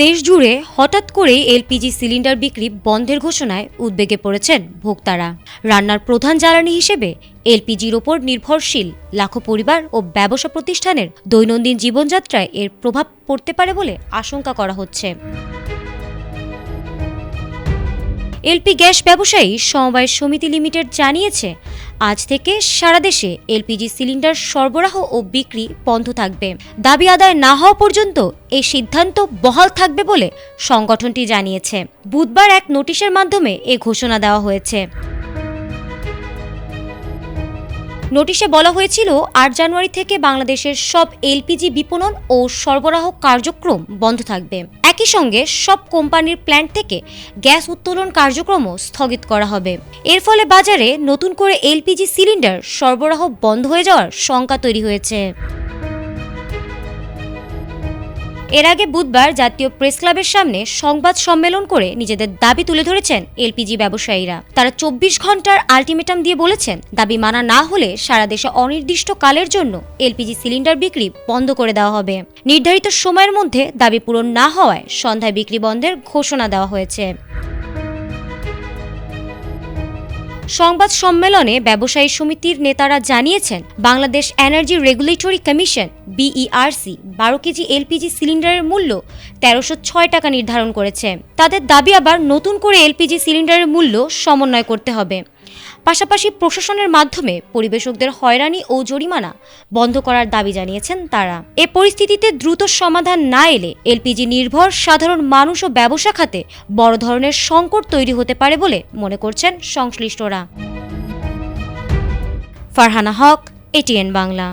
দেশ জুড়ে হঠাৎ করে এলপিজি সিলিন্ডার বিক্রি বন্ধের ঘোষণায় উদ্বেগে পড়েছেন ভোক্তারা। রান্নার প্রধান জ্বালানি হিসেবে এলপিজির ওপর নির্ভরশীল লাখো পরিবার ও ব্যবসা প্রতিষ্ঠানের দৈনন্দিন জীবনযাত্রায় এর প্রভাব পড়তে পারে বলে আশঙ্কা করা হচ্ছে। এলপি গ্যাস ব্যবসায়ী সমবায় সমিতি লিমিটেড জানিয়েছে, আজ থেকে সারা দেশে এলপিজি সিলিন্ডার সরবরাহ ও বিক্রি বন্ধ থাকবে। দাবি আদায় না হওয়া পর্যন্ত এই সিদ্ধান্ত বহাল থাকবে বলে সংগঠনটি জানিয়েছে। বুধবার এক নোটিশের মাধ্যমে এ ঘোষণা দেওয়া হয়েছে। নোটিশে বলা হয়েছিল ৮ জানুয়ারি থেকে বাংলাদেশের সব এলপিজি বিপণন ও সরবরাহ কার্যক্রম বন্ধ থাকবে। একই সঙ্গে সব কোম্পানির প্ল্যান্ট থেকে গ্যাস উত্তোলন কার্যক্রমও স্থগিত করা হবে। এর ফলে বাজারে নতুন করে এলপিজি সিলিন্ডার সরবরাহ বন্ধ হয়ে যাওয়ার শঙ্কা তৈরি হয়েছে। এর আগে বুধবার জাতীয় প্রেস ক্লাবের সামনে সংবাদ সম্মেলন করে নিজেদের দাবি তুলে ধরেছেন এলপিজি ব্যবসায়ীরা। তারা ২৪ ঘন্টার আলটিমেটাম দিয়ে বলেছেন, দাবি মানা না হলে সারা দেশে অনির্দিষ্টকালের জন্য এলপিজি সিলিন্ডার বিক্রি বন্ধ করে দেওয়া হবে। নির্ধারিত সময়ের মধ্যে দাবি পূরণ না হওয়ায় সন্ধ্যায় বিক্রি বন্ধের ঘোষণা দেওয়া হয়েছে। সংবাদ সম্মেলনে ব্যবসায়ী সমিতির নেতারা জানিয়েছেন, Bangladesh energy regulatory commission BERC ১২ KG LPG সিলিন্ডারের মূল্য ১৩০৬ টাকা নির্ধারণ করেছে। তাদের দাবি আবার নতুন করে এলপিজি সিলিন্ডারের মূল্য সমন্বয় করতে হবে। পাশাপাশি প্রশাসনের মাধ্যমে পরিবেশকদের হয়রানি ও জরিমানা বন্ধ করার দাবি জানিয়েছেন তারা। এ পরিস্থিতিতে দ্রুত সমাধান না এলে এলপিজি নির্ভর সাধারণ মানুষ ও ব্যবসা খাতে বড় ধরনের সংকট তৈরি হতে পারে বলে মনে করছেন সংশ্লিষ্টরা। ফারহানা হক, ATN বাংলা।